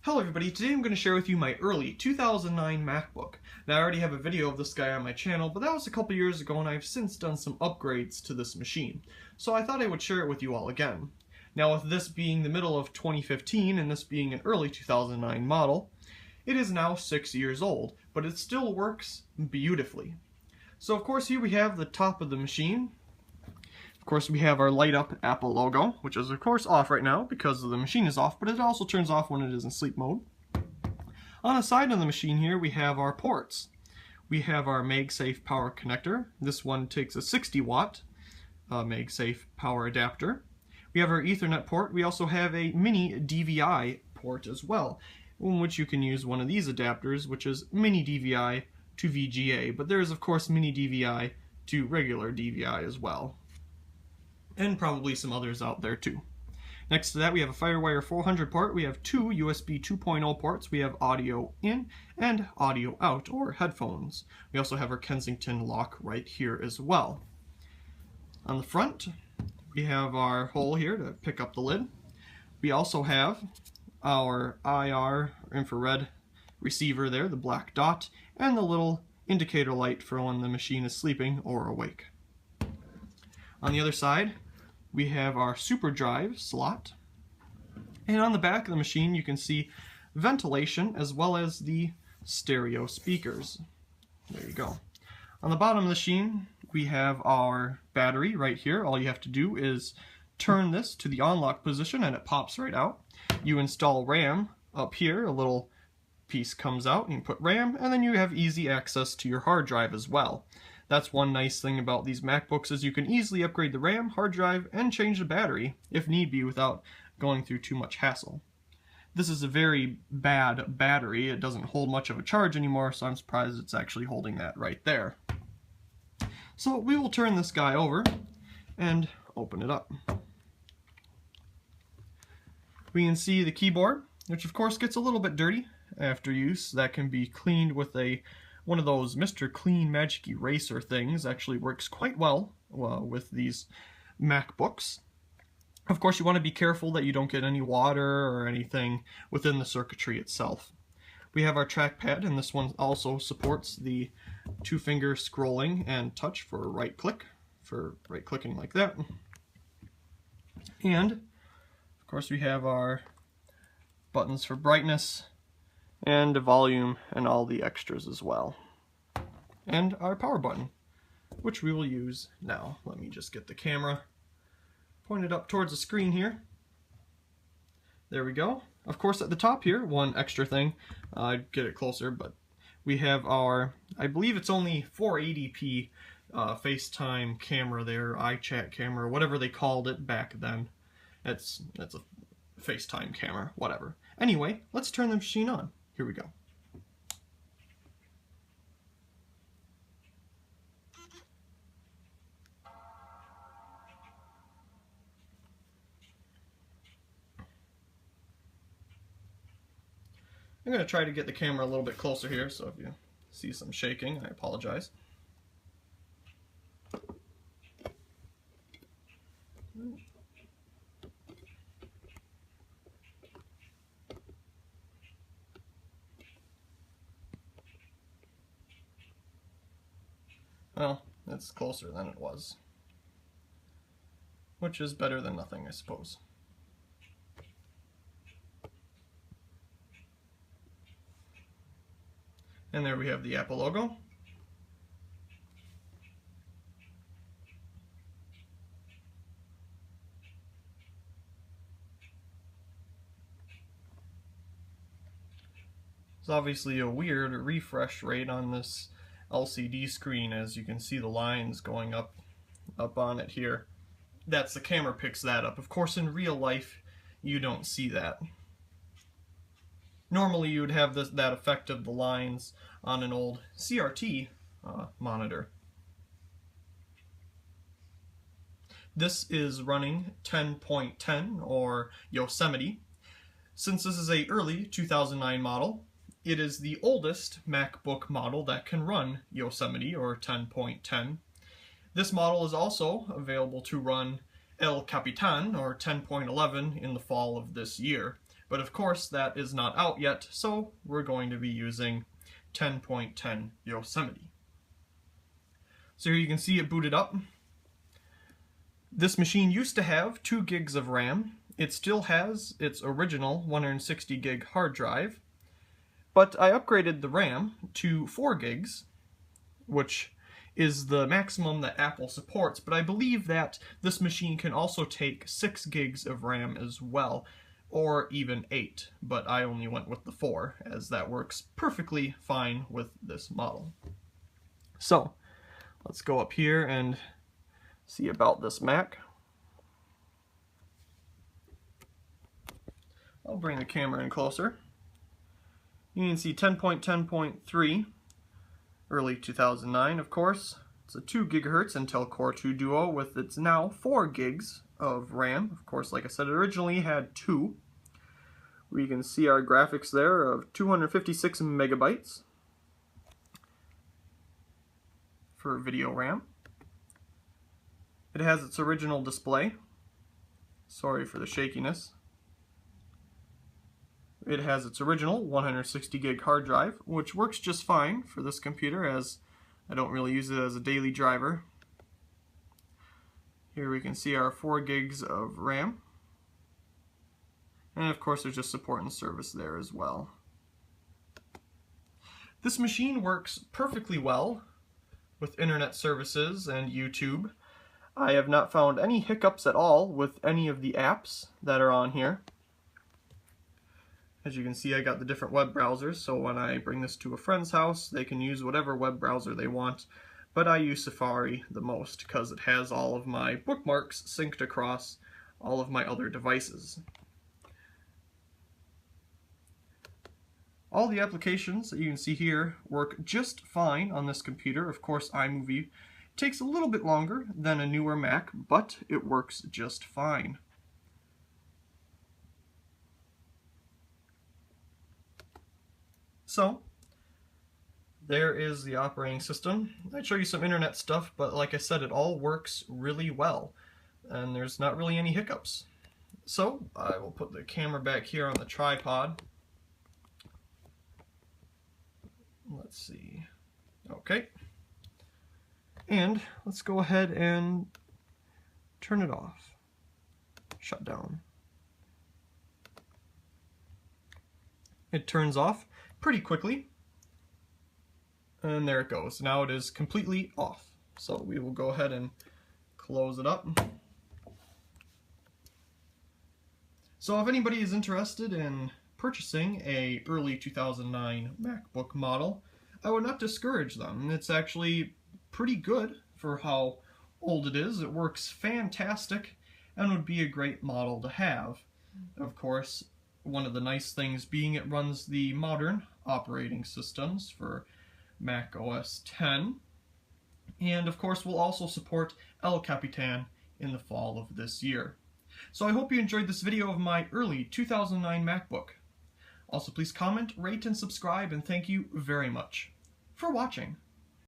Hello everybody, today I'm going to share with you my early 2009 MacBook. Now I already have a video of this guy on my channel, but that was a couple years ago and I've since done some upgrades to this machine. So I thought I would share it with you all again. Now with this being the middle of 2015 and this being an early 2009 model, it is now 6 years old, but it still works beautifully. So of course here we have the top of the machine. Of course we have our light up Apple logo, which is of course off right now because the machine is off, but it also turns off when it is in sleep mode. On the side of the machine here we have our ports. We have our MagSafe power connector. This one takes a 60 watt MagSafe power adapter. We have our Ethernet port. We also have a mini DVI port as well, in which you can use one of these adapters, which is mini DVI to VGA, but there is of course mini DVI to regular DVI as well. And probably some others out there too. Next to that we have a FireWire 400 port, we have two USB 2.0 ports, we have audio in and audio out, or headphones. We also have our Kensington lock right here as well. On the front we have our hole here to pick up the lid. We also have our IR, infrared receiver there, the black dot, and the little indicator light for when the machine is sleeping or awake. On the other side we have our super drive slot, and on the back of the machine you can see ventilation as well as the stereo speakers. There you go. On the bottom of the machine we have our battery right here. All you have to do is turn this to the on-lock position and it pops right out. You install RAM up here, a little piece comes out and you put RAM, and then you have easy access to your hard drive as well. That's one nice thing about these MacBooks, is you can easily upgrade the RAM, hard drive, and change the battery if need be without going through too much hassle. This is a very bad battery. It doesn't hold much of a charge anymore, so I'm surprised it's actually holding that right there. So we will turn this guy over and open it up. We can see the keyboard, which of course gets a little bit dirty after use. That can be cleaned with one of those Mr. Clean Magic Eraser things. Actually works quite well with these MacBooks. Of course you want to be careful that you don't get any water or anything within the circuitry itself. We have our trackpad, and this one also supports the two-finger scrolling and touch for right-click, for right-clicking like that. And of course we have our buttons for brightness and volume and all the extras as well. And our power button, which we will use now. Let me just get the camera pointed up towards the screen here. There we go. Of course at the top here, one extra thing, I'd get it closer, but we have our, I believe it's only 480p Facetime camera there, iChat camera, whatever they called it back then. That's a FaceTime camera, whatever. Anyway, let's turn the machine on. Here we go. I'm going to try to get the camera a little bit closer here, so if you see some shaking, I apologize. Well, it's closer than it was, which is better than nothing, I suppose. And there we have the Apple logo. There's obviously a weird refresh rate on this LCD screen, as you can see the lines going up on it here. That's the camera picks that up. Of course in real life you don't see that. Normally you would have that effect of the lines on an old CRT monitor. This is running 10.10 or Yosemite. Since this is a early 2009 model, it is the oldest MacBook model that can run Yosemite or 10.10. This model is also available to run El Capitan or 10.11 in the fall of this year. But of course that is not out yet, so we're going to be using 10.10 Yosemite. So here you can see it booted up. This machine used to have 2 gigs of RAM. It still has its original 160 gig hard drive, but I upgraded the RAM to 4 gigs, which is the maximum that Apple supports, but I believe that this machine can also take 6 gigs of RAM as well, or even 8, but I only went with the 4, as that works perfectly fine with this model. So, let's go up here and see about this Mac. I'll bring the camera in closer. You can see 10.10.3, early 2009, of course. It's a 2 GHz Intel Core 2 Duo with its now 4 gigs of RAM. Of course, like I said, it originally had 2. We can see our graphics there of 256 megabytes for video RAM. It has its original display. Sorry for the shakiness. It has its original 160 gig hard drive, which works just fine for this computer as I don't really use it as a daily driver. Here we can see our 4 gigs of RAM. And of course there's just support and service there as well. This machine works perfectly well with internet services and YouTube. I have not found any hiccups at all with any of the apps that are on here. As you can see, I got the different web browsers, so when I bring this to a friend's house, they can use whatever web browser they want, but I use Safari the most because it has all of my bookmarks synced across all of my other devices. All the applications that you can see here work just fine on this computer. Of course, iMovie takes a little bit longer than a newer Mac, but it works just fine. So, there is the operating system. I'd show you some internet stuff, but like I said, it all works really well, and there's not really any hiccups. So, I will put the camera back here on the tripod. Let's see. Okay. And let's go ahead and turn it off. Shut down. It turns off pretty quickly. And there it goes. Now it is completely off. So we will go ahead and close it up. So if anybody is interested in purchasing a early 2009 MacBook model, I would not discourage them. It's actually pretty good for how old it is. It works fantastic and would be a great model to have. Of course, one of the nice things being it runs the modern operating systems for macOS 10, and of course will also support El Capitan in the fall of this year. So I hope you enjoyed this video of my early 2009 MacBook. Also, please comment, rate, and subscribe, and thank you very much for watching.